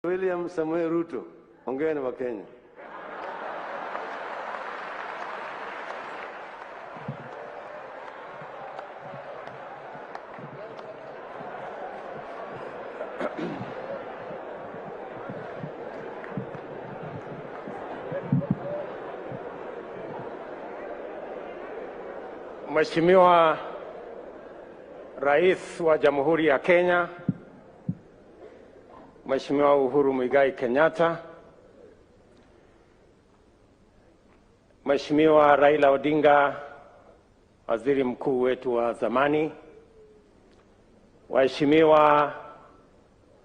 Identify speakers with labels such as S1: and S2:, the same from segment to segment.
S1: William Samuel Ruto, ongea na Wakenya.
S2: Mheshimiwa Rais wa Jamhuri ya Kenya, Mheshimiwa Uhuru Muigai Kenyatta, Mheshimiwa Raila Odinga, Waziri Mkuu wetu wa zamani, waheshimiwa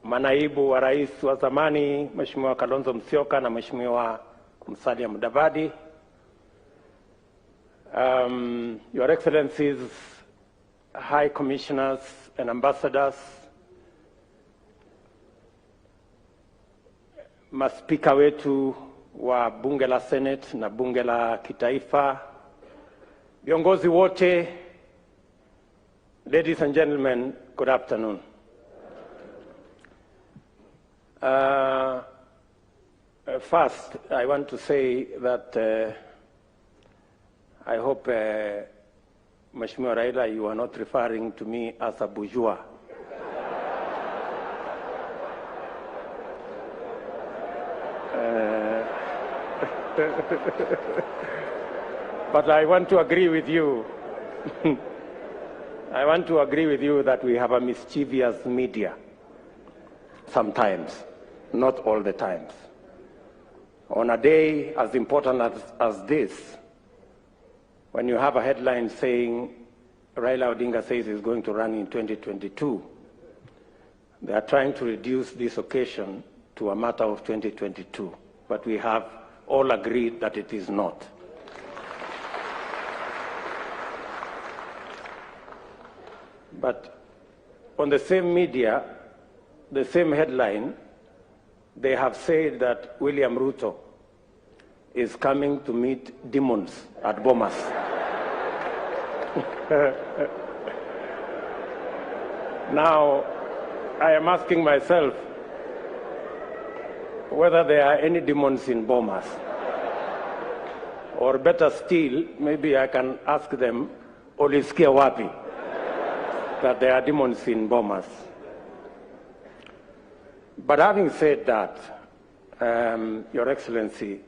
S2: manaibu wa rais wa zamani, Mheshimiwa Kalonzo Musyoka na Mheshimiwa Musalia Mudavadi, Your Excellencies, High Commissioners and Ambassadors, maspika wetu wa bunge la Senate na bunge la kitaifa, viongozi wote, ladies and gentlemen, good afternoon. First, I want to say that I hope, Mheshimiwa Raila, you are not referring to me as a bourgeois. But I want to agree with you. I want to agree with you that we have a mischievous media sometimes, not all the times. On a day as important as this, when you have a headline saying Raila Odinga says he's going to run in 2022, they are trying to reduce this occasion to a matter of 2022, but we have all agreed that it is not. But on the same media, the same headline, they have said that William Ruto is coming to meet demons at Bomas. Now, I am asking myself whether there are any demons in Bomas. Or better still, maybe I can ask them, Olisikia wapi, that there are demons in Bomas. But having said that, Your Excellency,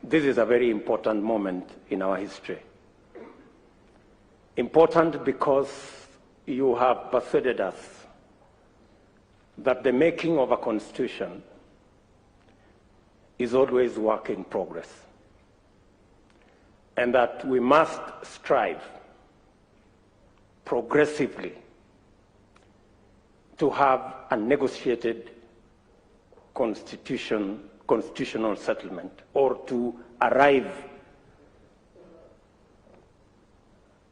S2: this is a very important moment in our history. Important because you have persuaded us that the making of a constitution is always work in progress, and that we must strive progressively to have a negotiated constitutional settlement, or to arrive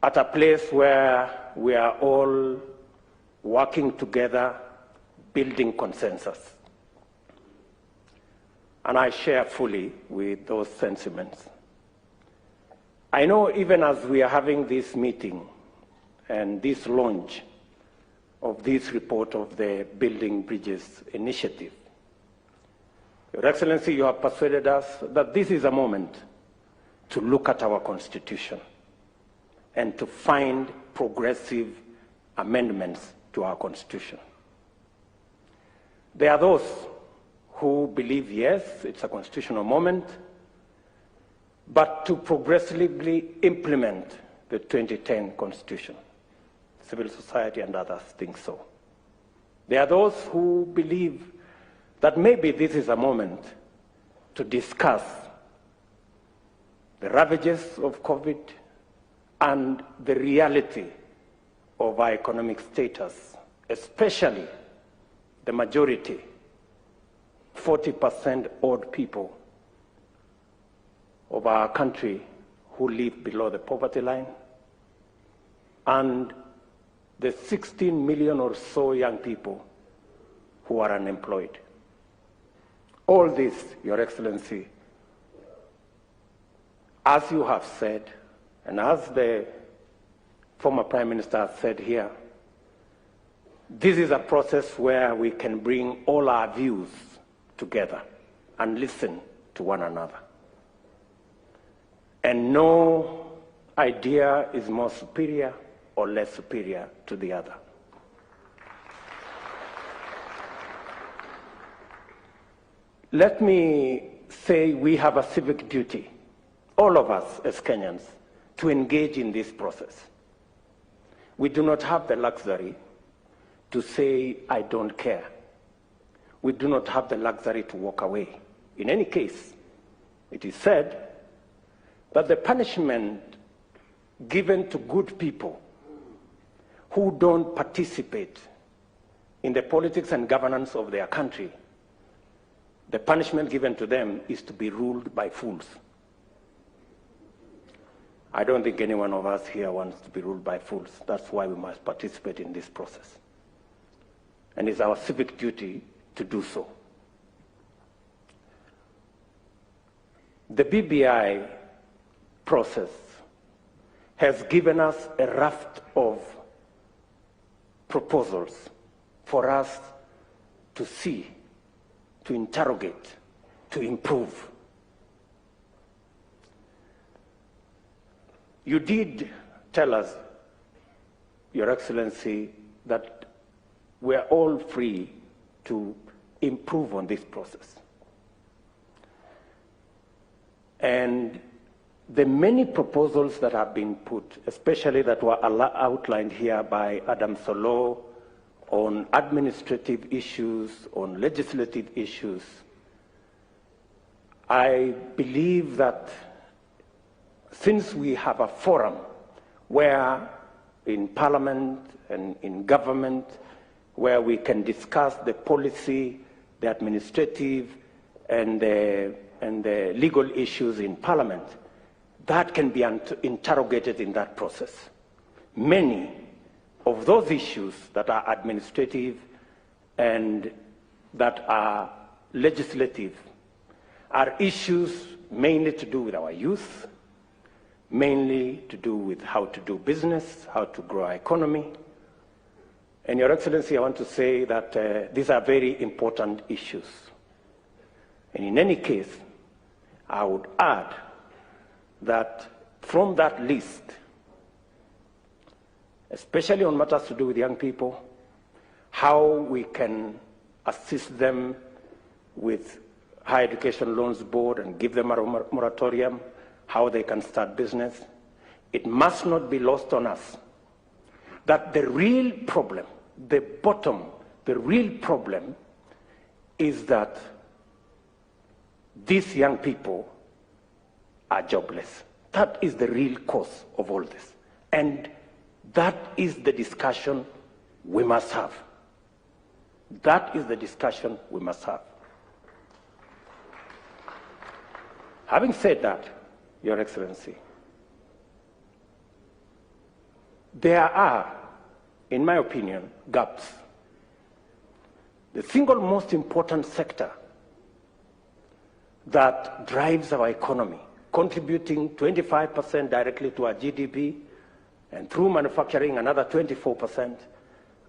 S2: at a place where we are all working together, building consensus. And I share fully with those sentiments. I know even as we are having this meeting and this launch of this report of the Building Bridges initiative, Your Excellency, you have persuaded us that this is a moment to look at our Constitution and to find progressive amendments to our Constitution. There are those who believe, yes, it's a constitutional moment, but to progressively implement the 2010 Constitution. Civil society and others think so. There are those who believe that maybe this is a moment to discuss the ravages of COVID and the reality of our economic status, especially the majority, 40% odd people of our country who live below the poverty line, and the 16 million or so young people who are unemployed. All this, Your Excellency, as you have said, and as the former Prime Minister has said here, This is a process where we can bring all our views together and listen to one another. And no idea is more superior or less superior to the other. Let me say we have a civic duty, all of us as Kenyans, to engage in this process. We do not have the luxury to say, I don't care. We do not have the luxury to walk away. In any case, it is said that the punishment given to good people who don't participate in the politics and governance of their country, the punishment given to them is to be ruled by fools. I don't think any one of us here wants to be ruled by fools. That's why we must participate in this process. And it's our civic duty to do so. The BBI process has given us a raft of proposals for us to see, to interrogate, to improve. You did tell us, Your Excellency, that we're all free to improve on this process. And the many proposals that have been put, especially that were outlined here by Adam Solo on administrative issues, on legislative issues, I believe that since we have a forum where in Parliament and in government, where we can discuss the policy, the administrative, and the legal issues in Parliament, that can be interrogated in that process. Many of those issues that are administrative and that are legislative are issues mainly to do with our youth, mainly to do with how to do business, how to grow our economy. And Your Excellency, I want to say that these are very important issues. And in any case, I would add that from that list, especially on matters to do with young people, how we can assist them with Higher Education Loans Board and give them a moratorium, how they can start business, it must not be lost on us that the real problem, the real problem is that these young people are jobless. That is the real cause of all this. And that is the discussion we must have. That is the discussion we must have. Having said that, Your Excellency, there are, in my opinion, gaps. The single most important sector that drives our economy, contributing 25% directly to our GDP, and through manufacturing another 24%,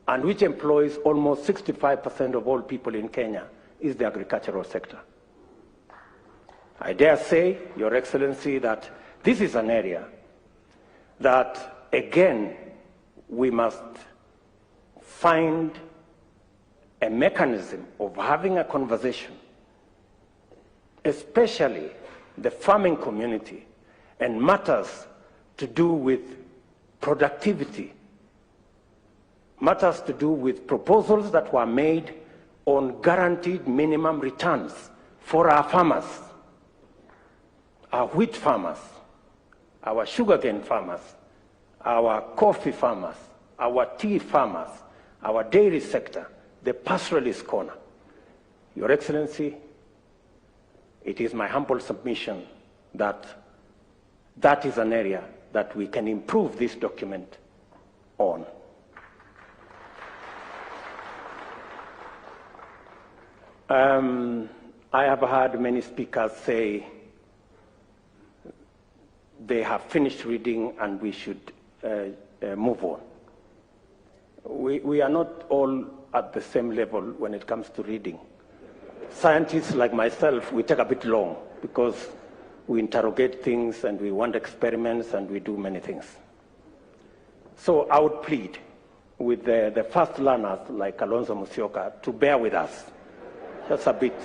S2: and which employs almost 65% of all people in Kenya, is the agricultural sector. I dare say, Your Excellency, that this is an area that, again, we must find a mechanism of having a conversation, especially the farming community, and matters to do with productivity, matters to do with proposals that were made on guaranteed minimum returns for our farmers, our wheat farmers, our sugarcane farmers, our coffee farmers, our tea farmers, our dairy sector, the pastoralist corner. Your Excellency, it is my humble submission that that is an area that we can improve this document on. I have heard many speakers say they have finished reading and we should move on. we are not all at the same level when it comes to reading. Scientists like myself, we take a bit long because we interrogate things and we want experiments and we do many things. So I would plead with the first learners like Kalonzo Musyoka to bear with us just a bit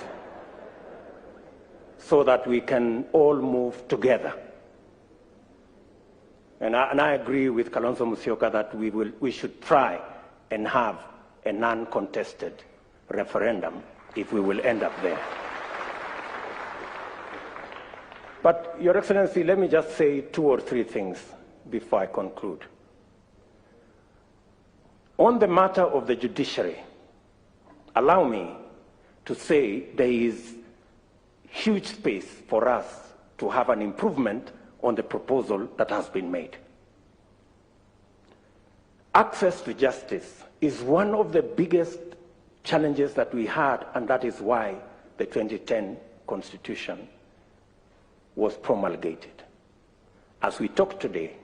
S2: so that we can all move together. And I agree with Kalonzo Musyoka that we should try and have a non-contested referendum if we will end up there. But, Your Excellency, let me just say 2 or 3 things before I conclude. On the matter of the judiciary, allow me to say there is huge space for us to have an improvement on the proposal that has been made. Access to justice is one of the biggest challenges that we had, and that is why the 2010 Constitution was promulgated. As we talk today,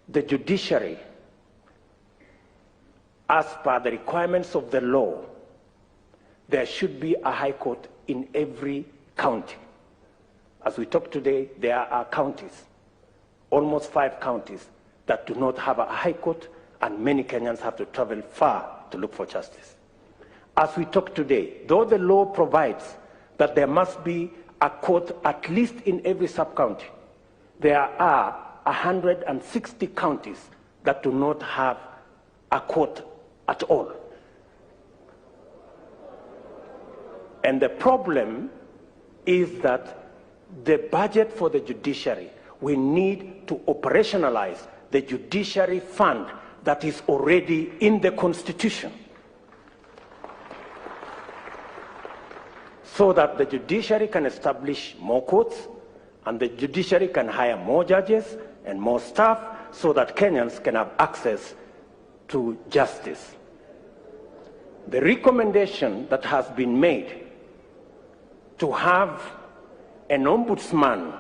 S2: the judiciary, as per the requirements of the law, there should be a high court in every county. As we talk today, there are counties, almost 5 counties, that do not have a high court, and many Kenyans have to travel far to look for justice. As we talk today, though the law provides that there must be a court at least in every sub-county, there are 160 counties that do not have a court at all. And the problem is that the budget for the judiciary, we need to operationalize the judiciary fund that is already in the Constitution, so that the judiciary can establish more courts and the judiciary can hire more judges and more staff so that Kenyans can have access to justice. The recommendation that has been made to have an ombudsman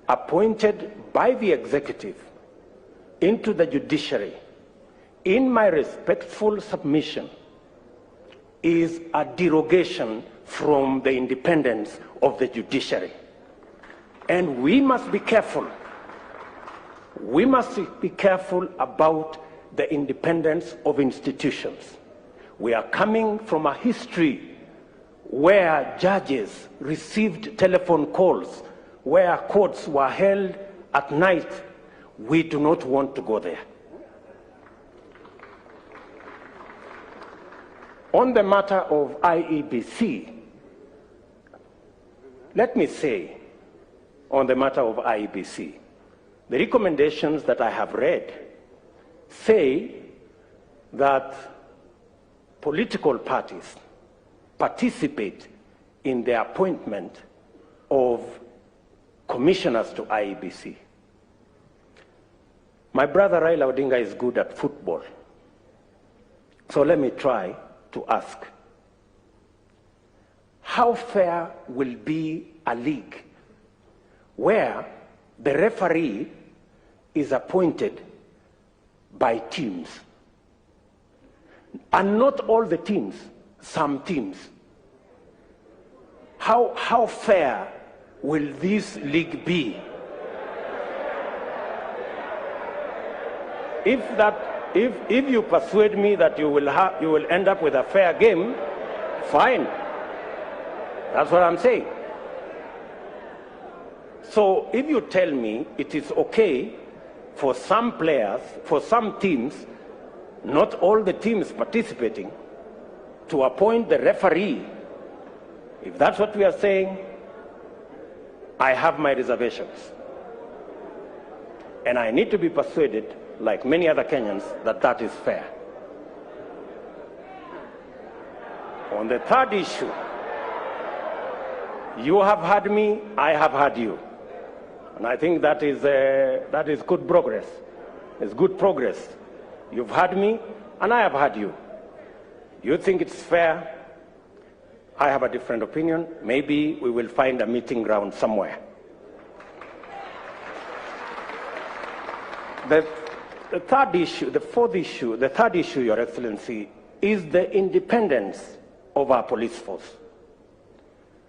S2: appointed by the executive into the judiciary, in my respectful submission, is a derogation from the independence of the judiciary. And we must be careful. We must be careful about the independence of institutions. We are coming from a history where judges received telephone calls, where courts were held at night. We do not want to go there. On the matter of IEBC, let me say, on the matter of IEBC, the recommendations that I have read say that political parties participate in the appointment of commissioners to IEBC. My brother Raila Odinga is good at football. So let me try to ask, how fair will be a league where the referee is appointed by teams? And not all the teams, some teams. How fair will this league be? If you persuade me that you will end up with a fair game, fine. That's what I'm saying. So if you tell me it is okay for some players, for some teams, not all the teams participating, to appoint the referee, if that's what we are saying, I have my reservations. And I need to be persuaded, like many other Kenyans, that that is fair. On the third issue, you have heard me, I have heard you. And I think that is good progress. It's good progress. You've heard me, and I have heard you. You think it's fair? I have a different opinion. Maybe we will find a meeting ground somewhere. the third issue, Your Excellency, is the independence of our police force.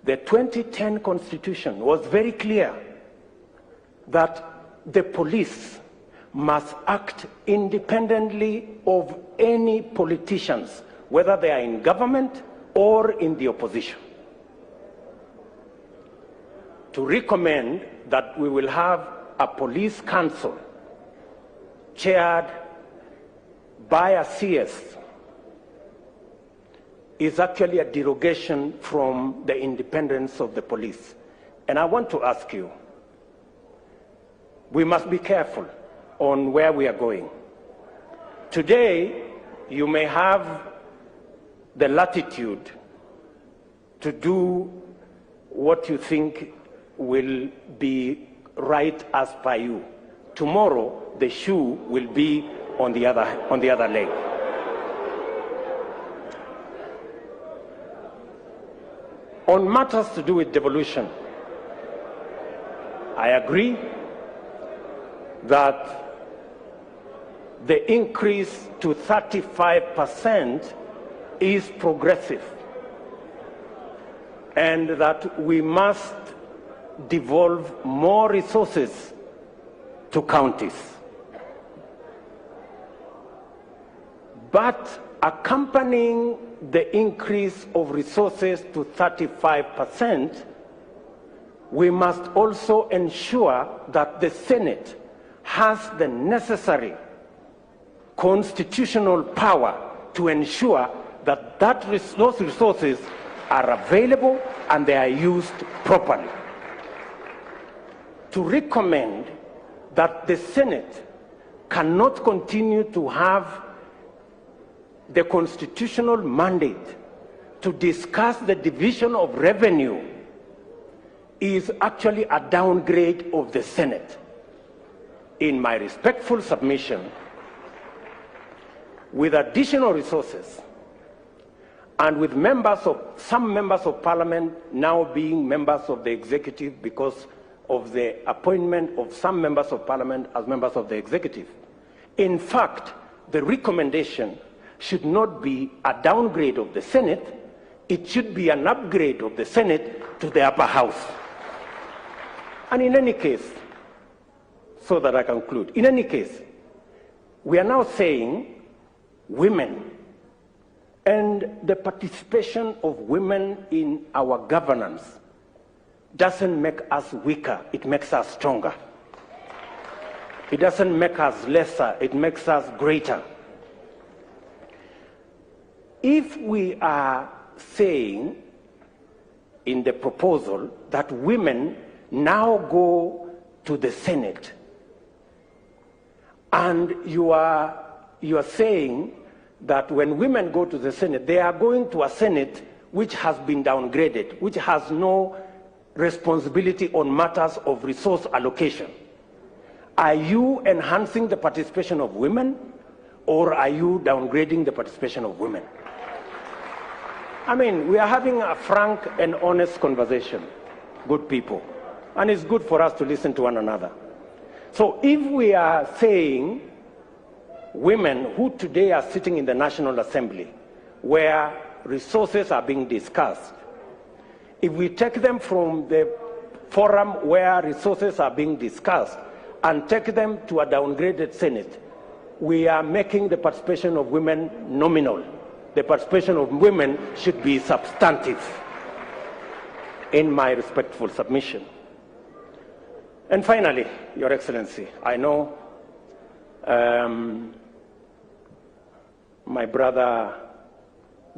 S2: The 2010 Constitution was very clear that the police must act independently of any politicians, whether they are in government or in the opposition. To recommend that we will have a police council chaired by a CS is actually a derogation from the independence of the police. And I want to ask you, we must be careful on where we are going. Today, you may have the latitude to do what you think will be right as per you. Tomorrow, the shoe will be on the other leg. On matters to do with devolution, I agree that the increase to 35% is progressive and that we must devolve more resources to counties. But accompanying the increase of resources to 35%, we must also ensure that the Senate has the necessary constitutional power to ensure that those resources are available and they are used properly. To recommend that the Senate cannot continue to have the constitutional mandate to discuss the division of revenue is actually a downgrade of the Senate. In my respectful submission, with additional resources and with some members of parliament now being members of the executive because of the appointment of some members of parliament as members of the executive, in fact, the recommendation should not be a downgrade of the Senate, it should be an upgrade of the Senate to the upper house. And in any case, so that I conclude, in any case, we are now saying women and the participation of women in our governance doesn't make us weaker, it makes us stronger. It doesn't make us lesser, it makes us greater. If we are saying in the proposal that women now go to the Senate, and you are saying that when women go to the Senate, they are going to a Senate which has been downgraded, which has no responsibility on matters of resource allocation. Are you enhancing the participation of women, or are you downgrading the participation of women? I mean, we are having a frank and honest conversation, good people, and it's good for us to listen to one another. So if we are saying women who today are sitting in the National Assembly, where resources are being discussed, if we take them from the forum where resources are being discussed and take them to a downgraded Senate, we are making the participation of women nominal. The participation of women should be substantive, in my respectful submission. And finally, Your Excellency, I know my brother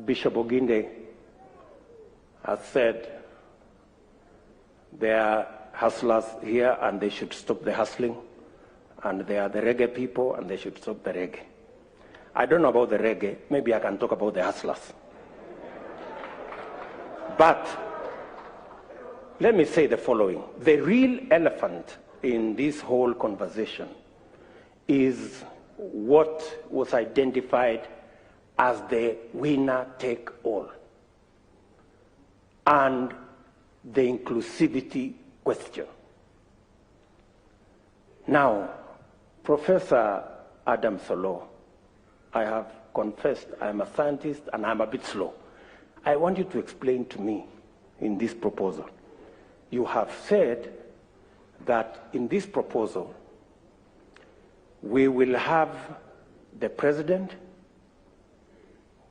S2: Bishop Oginde has said there are hustlers here and they should stop the hustling, and there are the reggae people and they should stop the reggae. I don't know about the reggae, maybe I can talk about the hustlers. But let me say the following. The real elephant in this whole conversation is what was identified as the winner take all and the inclusivity question. Now, Professor Adam Solo, I have confessed I'm a scientist and I'm a bit slow. I want you to explain to me in this proposal. You have said that in this proposal, we will have the president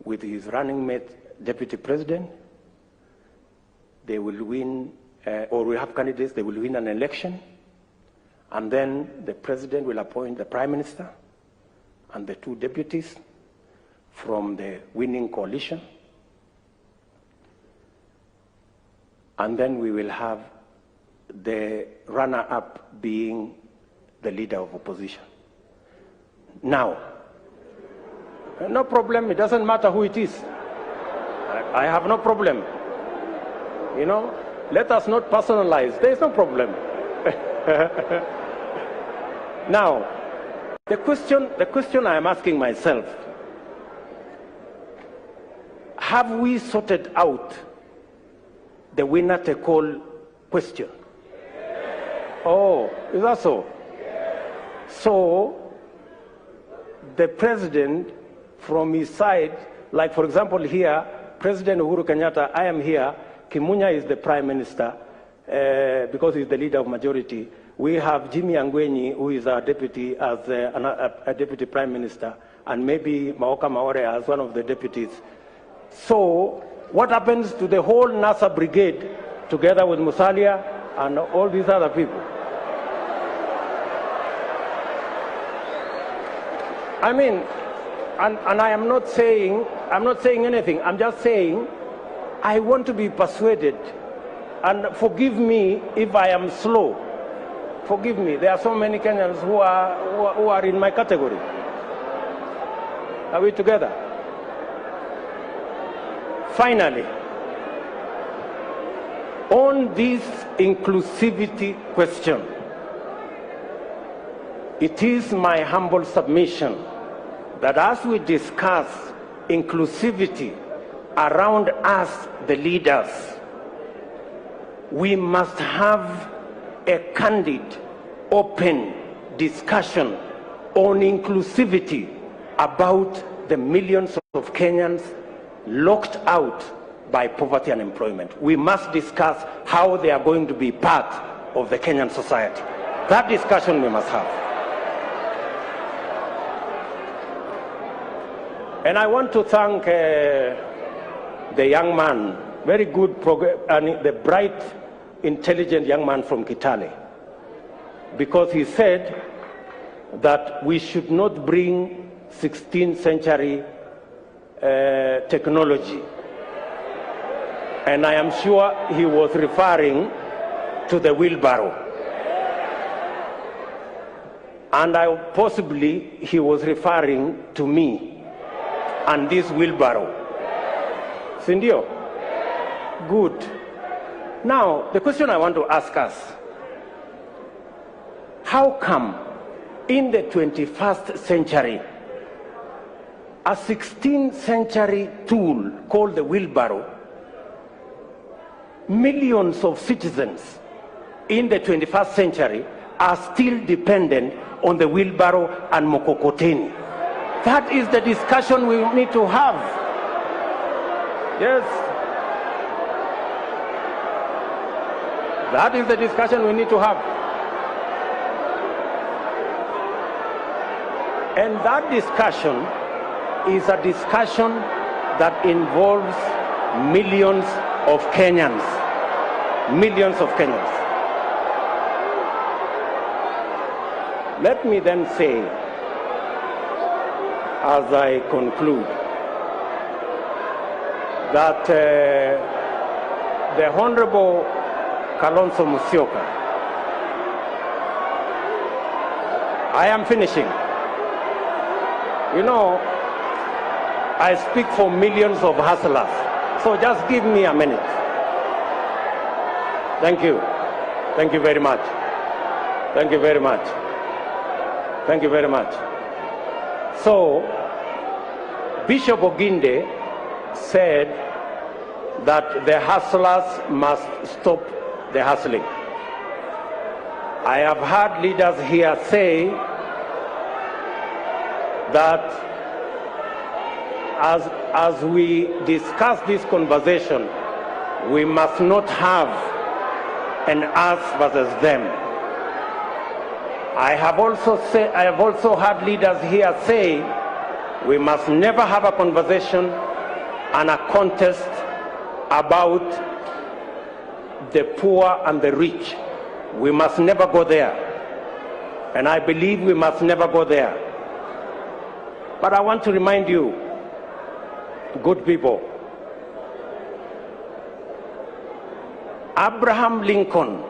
S2: with his running mate, deputy president. They will win, or we have candidates, they will win an election, and then the president will appoint the prime minister and the two deputies from the winning coalition. And then we will have the runner-up being the leader of opposition. Now, no problem, it doesn't matter who it is. I have no problem. You know, let us not personalize, there is no problem. Now, the question I am asking myself, have we sorted out the winner take all question? Oh, is that so? So, the president from his side, like for example here, President Uhuru Kenyatta, I am here, Kimunya is the prime minister, because he's the leader of majority. We have Jimmy Angwenyi, who is our deputy, as a deputy prime minister, and maybe Maoka Maore as one of the deputies. So, what happens to the whole NASA brigade, together with Musalia and all these other people? I mean, and I am not saying anything. I'm just saying, I want to be persuaded. And forgive me if I am slow. Forgive me. There are so many Kenyans who are in my category. Are we together? Finally, on this inclusivity question, it is my humble submission that as we discuss inclusivity around us, the leaders, we must have a candid, open discussion on inclusivity about the millions of Kenyans locked out by poverty and unemployment. We must discuss how they are going to be part of the Kenyan society. That discussion we must have. And I want to thank the young man, very good, and the bright, intelligent young man from Kitale, because he said that we should not bring 16th century technology. And I am sure he was referring to the wheelbarrow. And possibly he was referring to me and this wheelbarrow. Sindio? Good. Now, the question I want to ask us, how come in the 21st century, a 16th century tool called the wheelbarrow, millions of citizens in the 21st century are still dependent on the wheelbarrow and mokokoteni? That is the discussion we need to have. Yes. That is the discussion we need to have. And that discussion is a discussion that involves millions of Kenyans. Millions of Kenyans. Let me then say, as I conclude, that the Honorable Kalonzo Musyoka, I am finishing. You know, I speak for millions of hustlers, so just give me a minute. Thank you. Thank you very much. Thank you very much. Thank you very much. So, Bishop Oginde said that the hustlers must stop the hustling. I have heard leaders here say that as we discuss this conversation, we must not have an us versus them. I have also heard leaders here say we must never have a conversation and a contest about the poor and the rich. We must never go there. And I believe we must never go there. But I want to remind you, good people, Abraham Lincoln,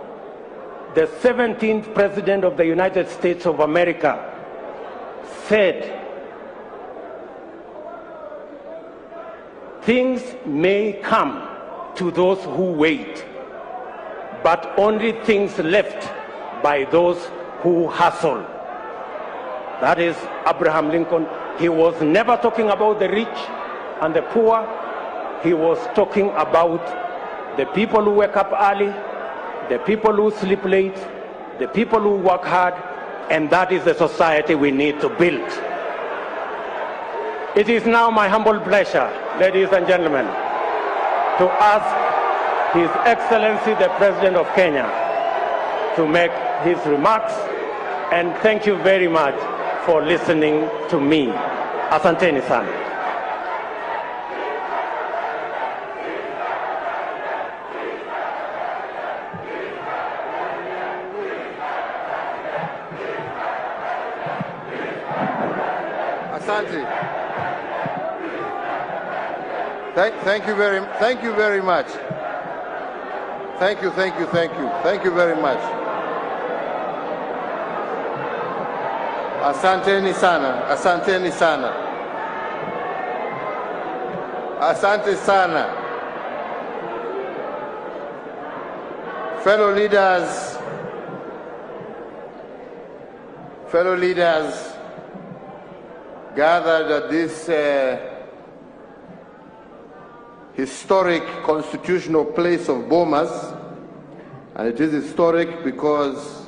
S2: the 17th President of the United States of America, said, "Things may come to those who wait, but only things left by those who hustle." That is Abraham Lincoln. He was never talking about the rich and the poor. He was talking about the people who wake up early, the people who sleep late, the people who work hard, and that is the society we need to build. It is now my humble pleasure, ladies and gentlemen, to ask His Excellency the President of Kenya to make his remarks, and thank you very much for listening to me. Asanteni sana.
S3: Asante. Thank you very much. Thank you very much. Asanteni sana. Asante sana. Fellow leaders gathered at this historic constitutional place of Bomas, and it is historic because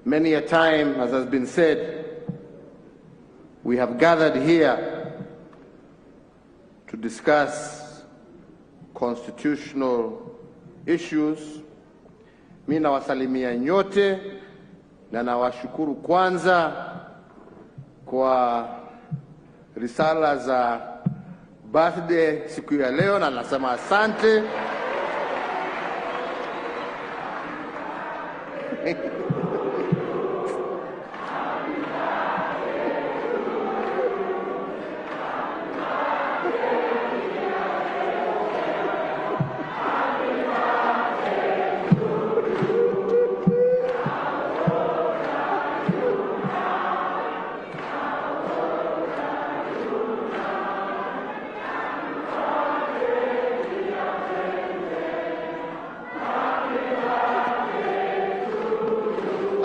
S3: many a time, as has been said, we have gathered here to discuss constitutional issues. Mimi nawasalimia nyote na nawashukuru kwanza kwa risala za birthday siku ya leo, na nasema asante.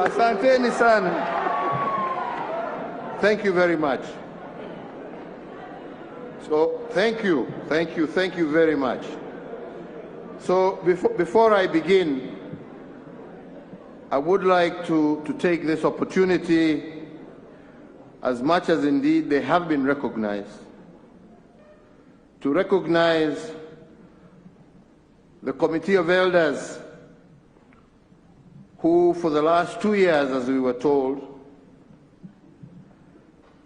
S3: Asanteni sana. Thank you very much. So, thank you very much. So, before I begin, I would like to take this opportunity, as much as indeed they have been recognized, to recognize the Committee of Elders who, for the last 2 years, as we were told,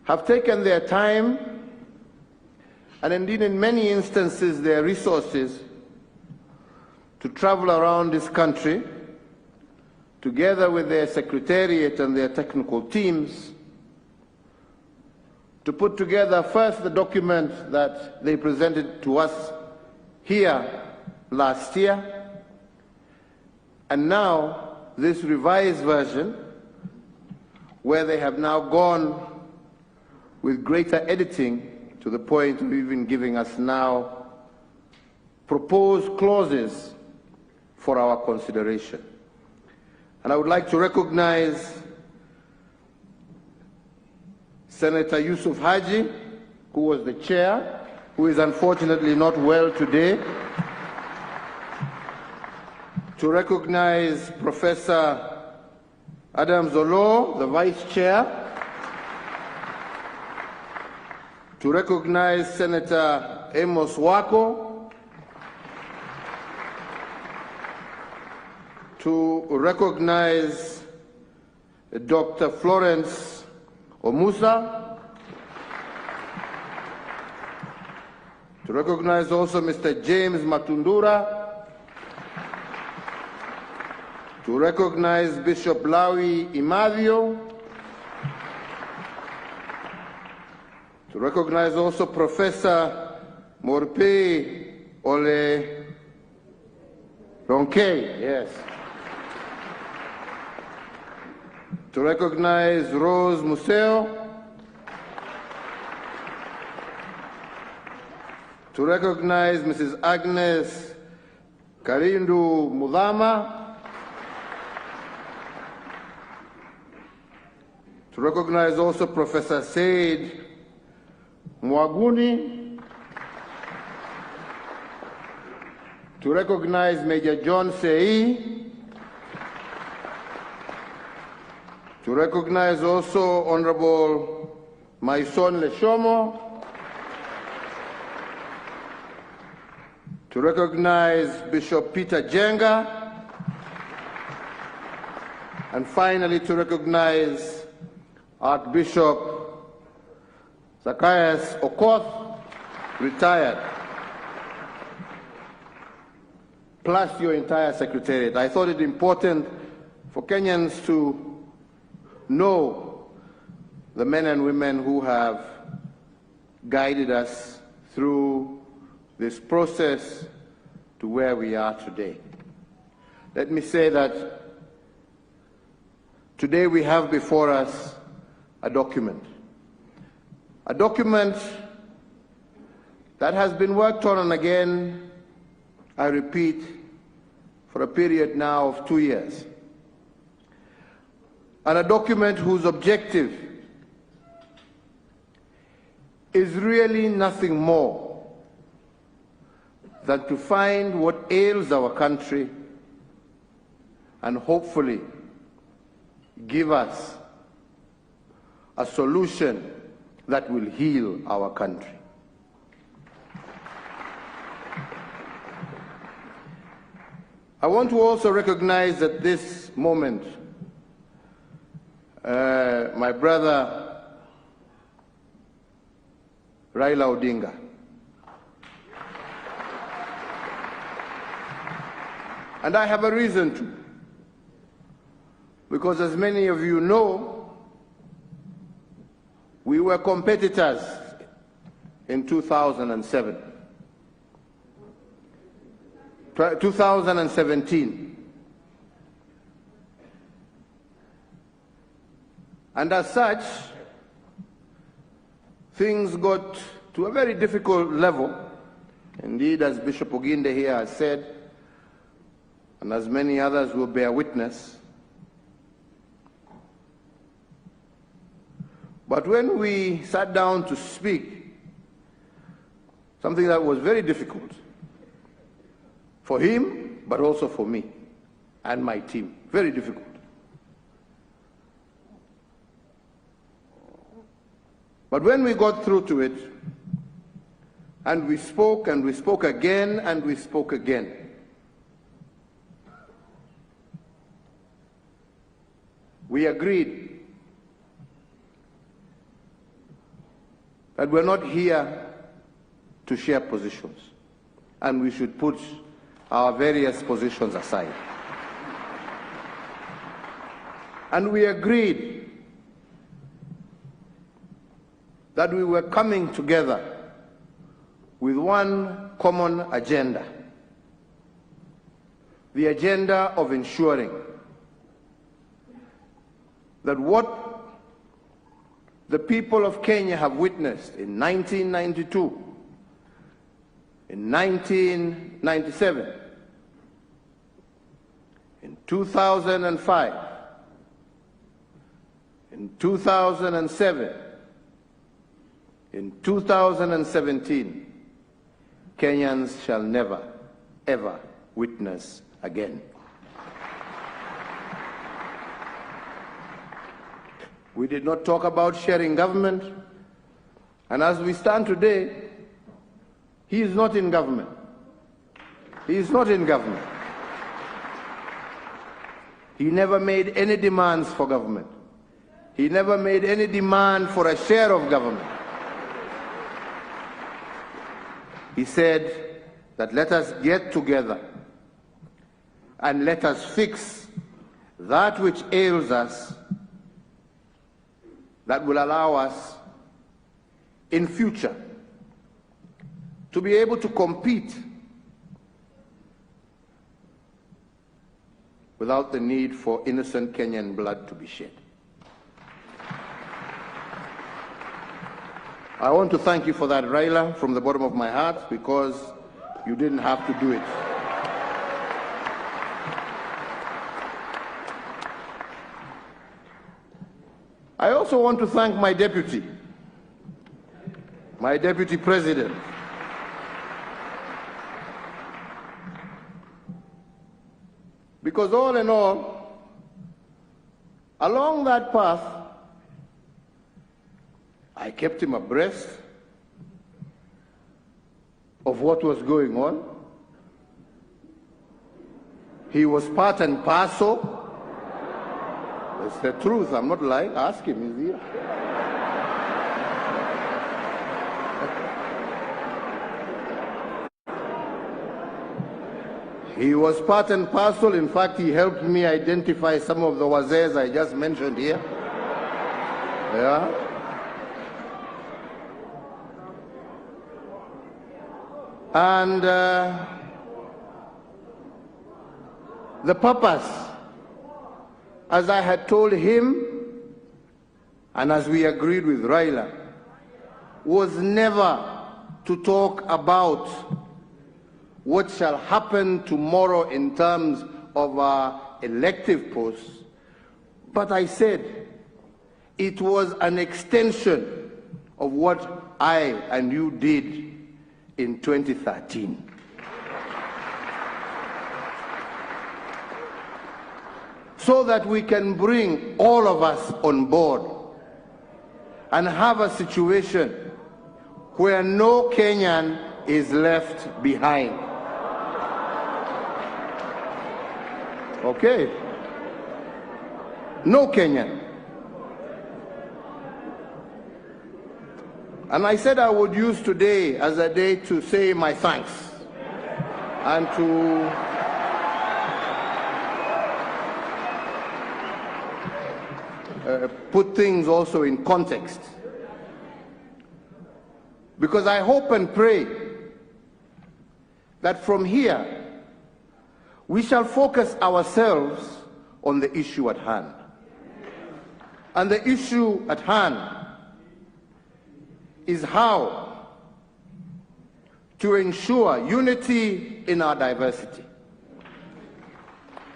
S3: have taken their time and indeed in many instances their resources to travel around this country together with their secretariat and their technical teams to put together first the document that they presented to us here last year, and now this revised version, where they have now gone with greater editing to the point of even giving us now proposed clauses for our consideration. And I would like to recognize Senator Yusuf Haji, who was the chair, who is unfortunately not well today, to recognize Professor Adam Zolo, the Vice Chair, to recognize Senator Amos Wako, to recognize Dr. Florence Omusa, to recognize also Mr. James Matundura, to recognize Bishop Lawi Imadio, to recognize also Professor Morpe Ole Ronke, yes. To recognize Rose Museo, to recognize Mrs. Agnes Karindu Mudhama, to recognize also Professor Said Mwaguni, to recognize Major John Sei, to recognize also Honorable Maison Leshomo, to recognize Bishop Peter Jenga, and finally to recognize Archbishop Zacchaeus Okoth, retired, plus your entire secretariat. I thought it important for Kenyans to know the men and women who have guided us through this process to where we are today. Let me say that today we have before us a document that has been worked on and again, I repeat, for a period now of 2 years. And a document whose objective is really nothing more than to find what ails our country and hopefully give us a solution that will heal our country. I want to also recognize at this moment my brother Raila Odinga. And I have a reason to, because as many of you know, we were competitors in 2007. 2017. And as such, things got to a very difficult level. Indeed, as Bishop Oginde here has said, and as many others will bear witness, but when we sat down to speak, something that was very difficult for him, but also for me and my team, very difficult. But when we got through to it, and we spoke again, and we spoke again, we agreed that we're not here to share positions, and we should put our various positions aside. And we agreed that we were coming together with one common agenda, the agenda of ensuring that what the people of Kenya have witnessed in 1992, in 1997, in 2005, in 2007, in 2017, Kenyans shall never, ever witness again. We did not talk about sharing government. And as we stand today, he is not in government. He is not in government. He never made any demands for government. He never made any demand for a share of government. He said that let us get together and let us fix that which ails us, that will allow us in future to be able to compete without the need for innocent Kenyan blood to be shed. I want to thank you for that, Raila, from the bottom of my heart, because you didn't have to do it. I also want to thank my deputy president, because all in all, along that path, I kept him abreast of what was going on. He was part and parcel. It's the truth, I'm not lying. Ask him, he's here. He was part and parcel. In fact, he helped me identify some of the wazays I just mentioned here. Yeah. And the purpose, as I had told him, and as we agreed with Raila, was never to talk about what shall happen tomorrow in terms of our elective posts, but I said it was an extension of what I and you did in 2013. So that we can bring all of us on board and have a situation where no Kenyan is left behind. Okay? No Kenyan. And I said I would use today as a day to say my thanks and to put things also in context. Because I hope and pray that from here we shall focus ourselves on the issue at hand. And the issue at hand is how to ensure unity in our diversity.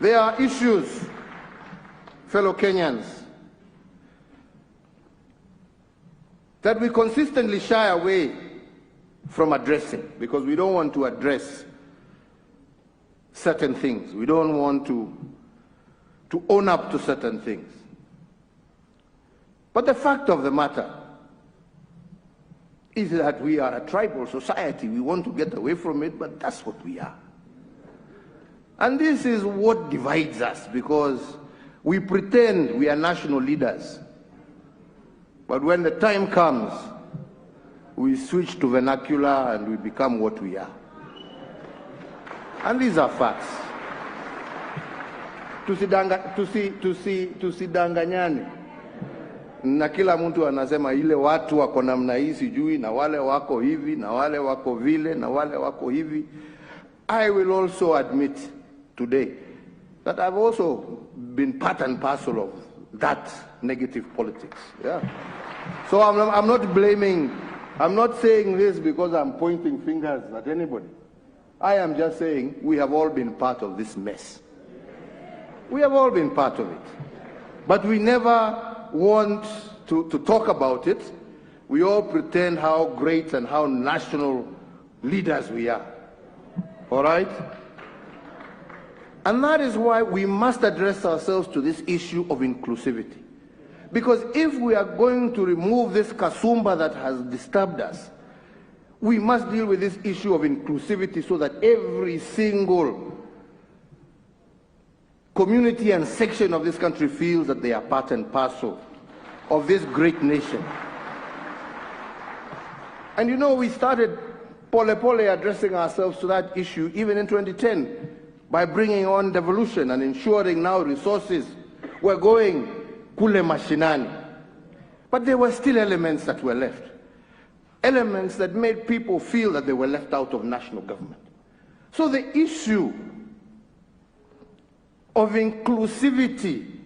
S3: There are issues, fellow Kenyans, that we consistently shy away from addressing because we don't want to address certain things. We don't want to own up to certain things. But the fact of the matter is that we are a tribal society. We want to get away from it, but that's what we are. And this is what divides us, because we pretend we are national leaders. But when the time comes, we switch to vernacular and we become what we are. And these are facts. Tusidanganyane. Na kila mtu anasema ile watu wako namna hii sijui, na wale wako hivi, na wale wako vile, na wale wako hivi. I will also admit today that I've also been part and parcel of that negative politics. Yeah. So I'm not blaming, I'm not saying this because I'm pointing fingers at anybody. I am just saying we have all been part of this mess. We have all been part of it. But we never want to talk about it. We all pretend how great and how national leaders we are. All right? And that is why we must address ourselves to this issue of inclusivity. Because if we are going to remove this kasumba that has disturbed us, we must deal with this issue of inclusivity so that every single community and section of this country feels that they are part and parcel of this great nation. And you know, we started pole addressing ourselves to that issue even in 2010 by bringing on devolution and ensuring now resources were going kule mashinani. But there were still elements that were left. Elements that made people feel that they were left out of national government. So the issue of inclusivity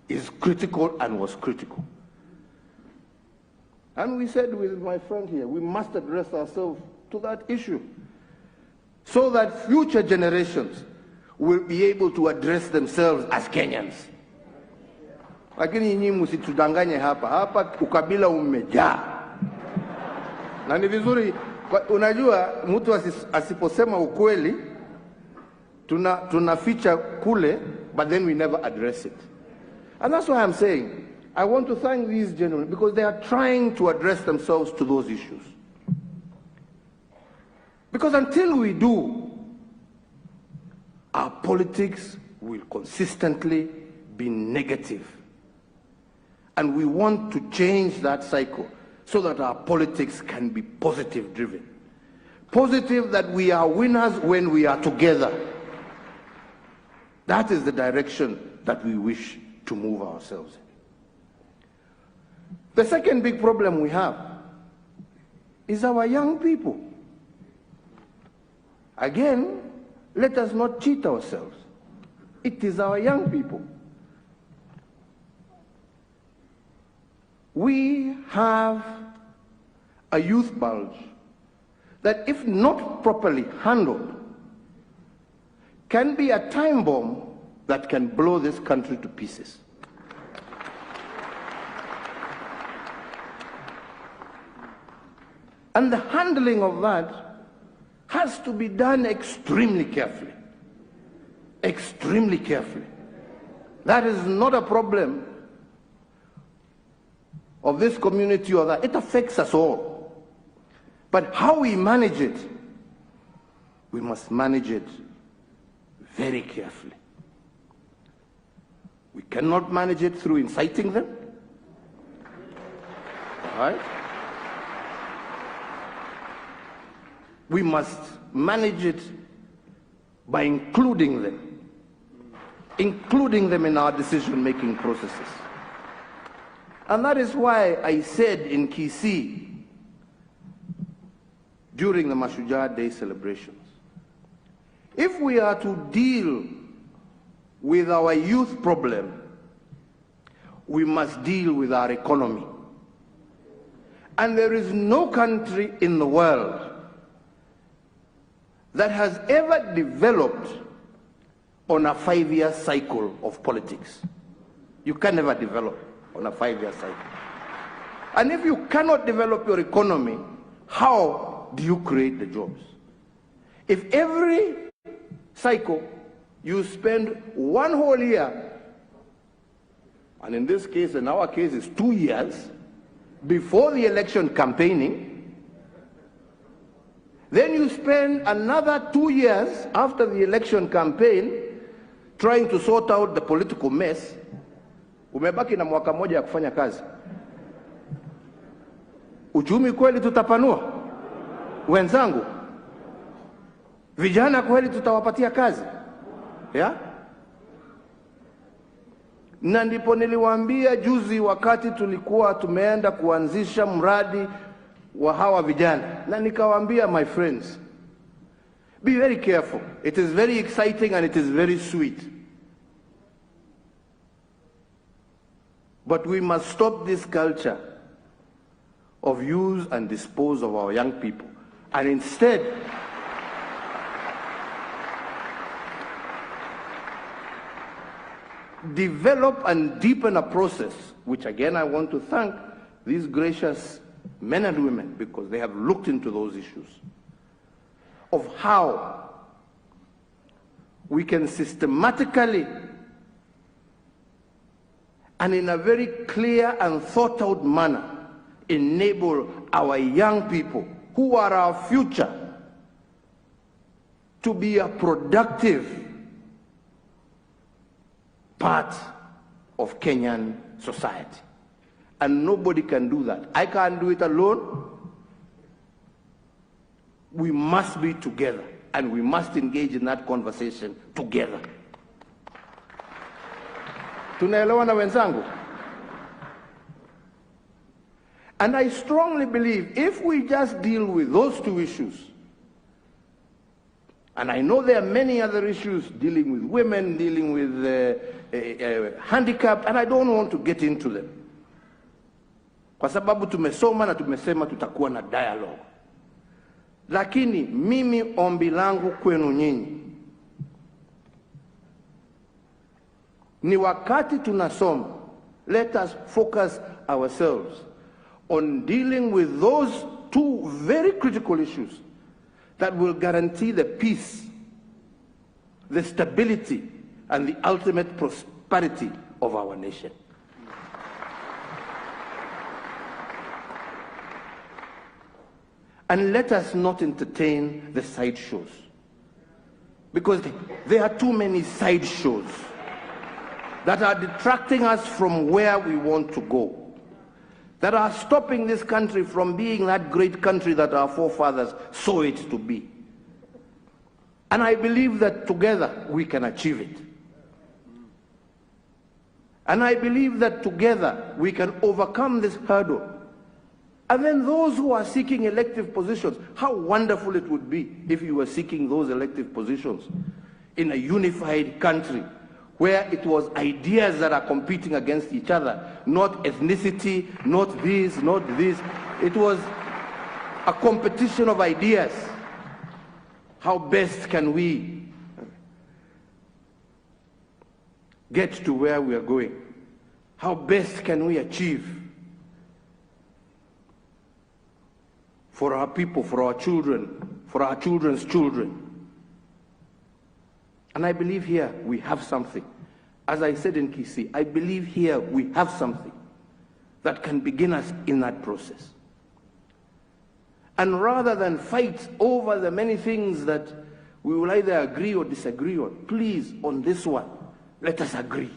S3: is critical and was critical. And we said with my friend here, we must address ourselves to that issue so that future generations will be able to address themselves as Kenyans. Lakini nyinyi msitudanganye hapa ukabila umejaa. Na ni vizuri, unajua mtu asiposema ukweli tunaficha kule, but then we never address it. And that's why I'm saying I want to thank these gentlemen because they are trying to address themselves to those issues. Because until we do, our politics will consistently be negative. And we want to change that cycle so that our politics can be positive driven. Positive that we are winners when we are together. That is the direction that we wish to move ourselves in. The second big problem we have is our young people. Again, let us not cheat ourselves. It is our young people. We have a youth bulge that, if not properly handled, can be a time bomb that can blow this country to pieces. And the handling of that has to be done extremely carefully. Extremely carefully. That is not a problem of this community or that. It affects us all. But how we manage it, we must manage it very carefully. We cannot manage it through inciting them. All right? We must manage it by including them in our decision-making processes. And that is why I said in Kisii during the Mashujaa Day celebrations, if we are to deal with our youth problem, we must deal with our economy. And there is no country in the world that has ever developed on a 5-year cycle of politics. You can never develop on a 5-year cycle. And if you cannot develop your economy, how do you create the jobs? If every cycle you spend 1 whole year, and in this case, in our case, it's 2 years, before the election campaigning, then you spend another 2 years after the election campaign trying to sort out the political mess, umebaki na mwaka moja ya kufanya kazi. Uchumi kweli tutapanua? Wenzangu, vijana kweli tutawapatia kazi? Yeah? Na ndipo niliwaambia juzi wakati tulikuwa tumeenda kuanzisha mradi wa hawa vijana, na nikawaambia, my friends, be very careful. It is very exciting and it is very sweet. But we must stop this culture of use and dispose of our young people, and instead develop and deepen a process, which again I want to thank these gracious men and women, because they have looked into those issues, of how we can systematically and in a very clear and thought out manner enable our young people who are our future to be a productive part of Kenyan society. And nobody can do that. I can't do it alone. We must be together, and we must engage in that conversation together. Tunaelewana wenzangu? And I strongly believe if we just deal with those two issues, and I know there are many other issues dealing with women, dealing with handicap, and I don't want to get into them. Kwa sababu tumesoma na tumesema tutakuwa na dialogue. Lakini mimi ombi langu kwenu nyinyi ni wakati tunasoma, let us focus ourselves on dealing with those two very critical issues that will guarantee the peace, the stability, and the ultimate prosperity of our nation. And let us not entertain the side shows, because there are too many side shows that are detracting us from where we want to go, that are stopping this country from being that great country that our forefathers saw it to be. And I believe that together we can achieve it. And I believe that together we can overcome this hurdle. And then those who are seeking elective positions, how wonderful it would be if you were seeking those elective positions in a unified country where it was ideas that are competing against each other, not ethnicity, not this, not this. It was a competition of ideas. How best can we get to where we are going? How best can we achieve for our people, for our children, for our children's children? And I believe here we have something. As I said in Kisii, I believe here we have something that can begin us in that process. And rather than fight over the many things that we will either agree or disagree on, please, on this one, let us agree.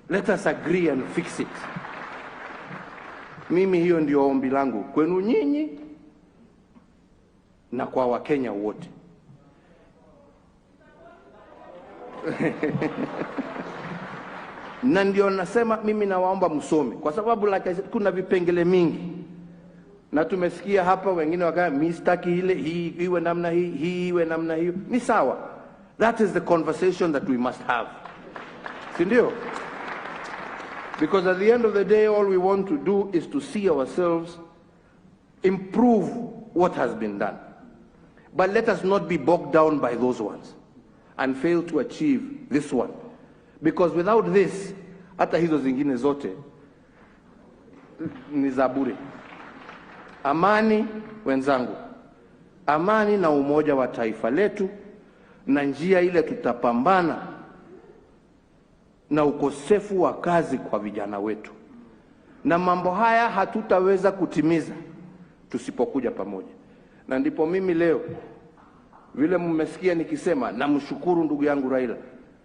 S3: Let us agree and fix it. Mimi hiyo ndio ombi langu kwenu nyinyi na kwa Wakenya wote. Na ndio nasema mimi nawaomba msome, kwa sababu like I said, kuna vipengele mingi. Na tumesikia hapa wengine wakaya mistaki ile hii iwe namna hii iwe namna hiyo. Ni sawa. That is the conversation that we must have. Si ndio? Because at the end of the day all we want to do is to see ourselves improve what has been done. But let us not be bogged down by those ones and fail to achieve this one. Because without this, hata hizo zingine zote ni za bure. Amani wenzangu, amani na umoja wa taifa letu, na njia ile tutapambana na ukosefu wa kazi kwa vijana wetu. Na mambo haya hatutaweza kutimiza tusipokuja pamoja. Na ndipo mimi leo vile mmesikia nikisema namshukuru ndugu yangu Raila.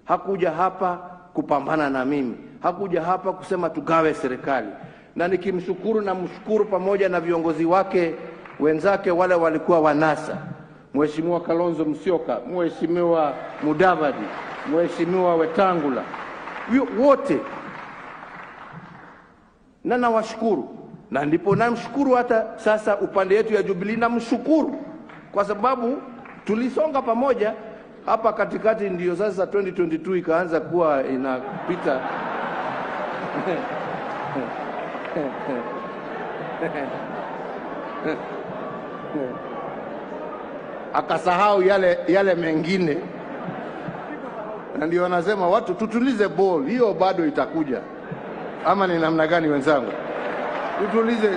S3: Hakuja hapa kupambana na mimi. Hakuja hapa kusema tugawe serikali. Na nikimshukuru na mshukuru pamoja na viongozi wake wenzake wale walikuwa wanasa. Mheshimiwa Kalonzo Musyoka, Mheshimiwa Mudavadi, Mheshimiwa Wetangula. Wote. Na nawashukuru. Na ndipo namshukuru hata sasa upande yetu ya Jubilee namshukuru. Kwa sababu tulisonga pamoja hapa katikati, ndio sasa 2022 ikaanza kuwa inapita. Akasahau yale mengine. Na ndio wanasema watu tutulize ball, hiyo bado itakuja. Ama ni namna gani wenzangu?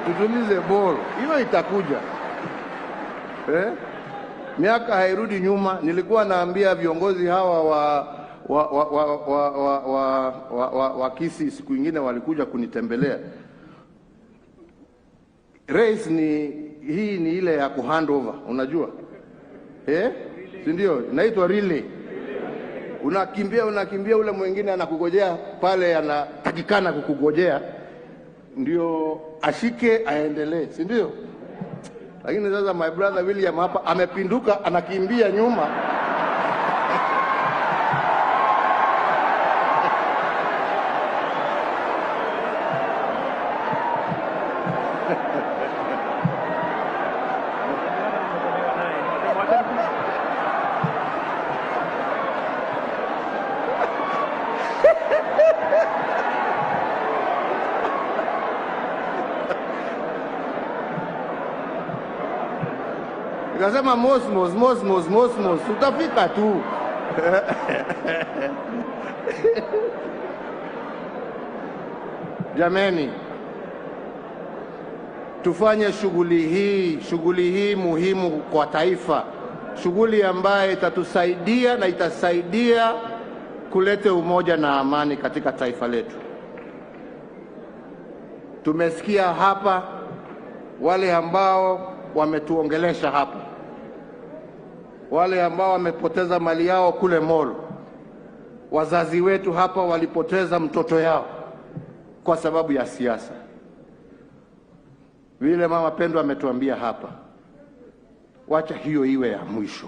S3: Tutulize ball, hiyo itakuja. Miaka hairudi nyuma. Nilikuwa naambia viongozi hawa Wakisi siku nyingine walikuja kunitembelea. Race hii ni ile ya kuhandover, unajua? Si ndio? Inaitwa relay. Unakimbia ule mwingine anakugojea pale, anatakikana kukugojea ndio ashike aendelee, si ndio? Lakini sasa my brother William hapa amepinduka, anakimbia nyuma. Nikasema mosmos, utafika tu. Jameni, tufanye shughuli hii muhimu kwa taifa, shughuli ambayo itatusaidia na itasaidia kuleta umoja na amani katika taifa letu. Tumesikia hapa wale ambao wametuongelesha hapa, wale ambao wamepoteza mali yao kule Molo. Wazazi wetu hapa walipoteza mtoto yao kwa sababu ya siasa. Vile mama Pendo ametuambia hapa, wacha hiyo iwe ya mwisho,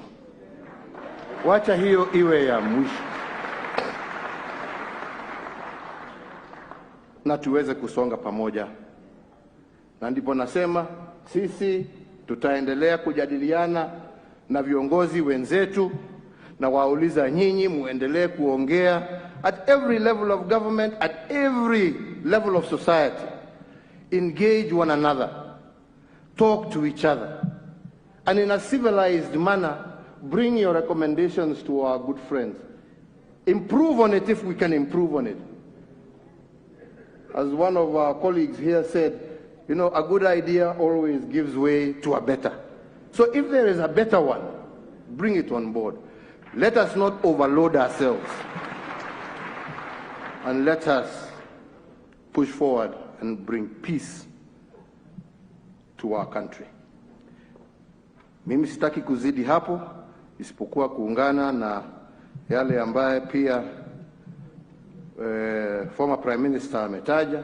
S3: wacha hiyo iwe ya mwisho, na tuweze kusonga pamoja. Na ndipo nasema sisi tutaendelea kujadiliana na viongozi wenzetu, na wauliza nyinyi muendelee kuongea at every level of government, at every level of society. Engage one another, talk to each other, and in a civilized manner bring your recommendations to our good friends. Improve on it if we can improve on it. As one of our colleagues here said, you know, a good idea always gives way to a better. So if there is a better one, bring it on board. Let us not overload ourselves, and let us push forward and bring peace to our country. Mimi sitaki kuzidi hapo, isipokuwa kuungana na yale ambaye pia former Prime Minister ametaja,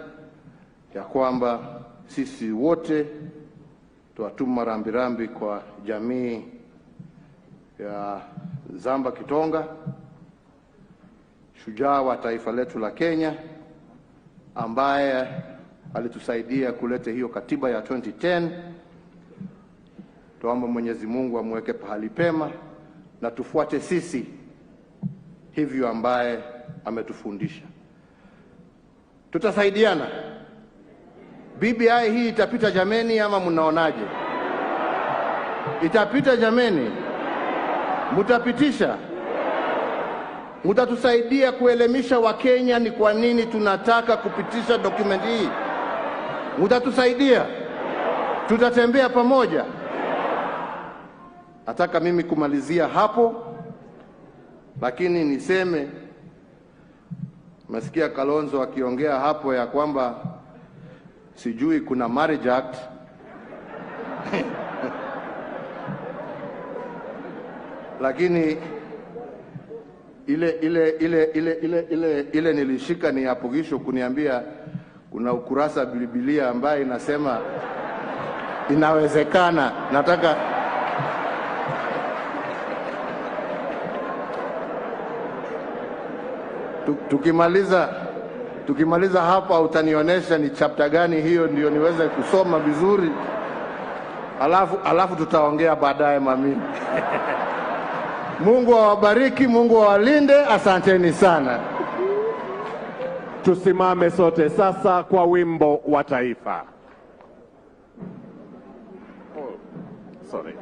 S3: ya kwamba sisi wote tuwatuma rambirambi kwa jamii ya Zamba Kitonga, shujaa wa taifa letu la Kenya, ambaye alitusaidia kuleta hiyo katiba ya 2010. Tuombe Mwenyezi Mungu amweke pahali pema, na tufuate sisi hivyo ambaye ametufundisha. Tutasaidiana. BBI hii itapita jameni, ama mnaonaje? Itapita jameni? Mutapitisha? Mutatusaidia kuelimisha Wakenya ni kwa nini tunataka kupitisha document hii? Mutatusaidia? Tutatembea pamoja? Nataka mimi kumalizia hapo, lakini niseme, masikia Kalonzo akiongea hapo ya kwamba sijui kuna marriage act. Lakini ile nilishika ni apogisho kuniambia kuna ukurasa Biblia ambaye inasema inawezekana. Nataka tukimaliza hapa utanionyesha ni chapter gani hiyo, ndio niweze kusoma vizuri, alafu tutaongea baadaye mami. Mungu awabariki, Mungu awalinde, asanteni sana.
S4: Tusimame sote sasa kwa wimbo wa taifa. Sorry.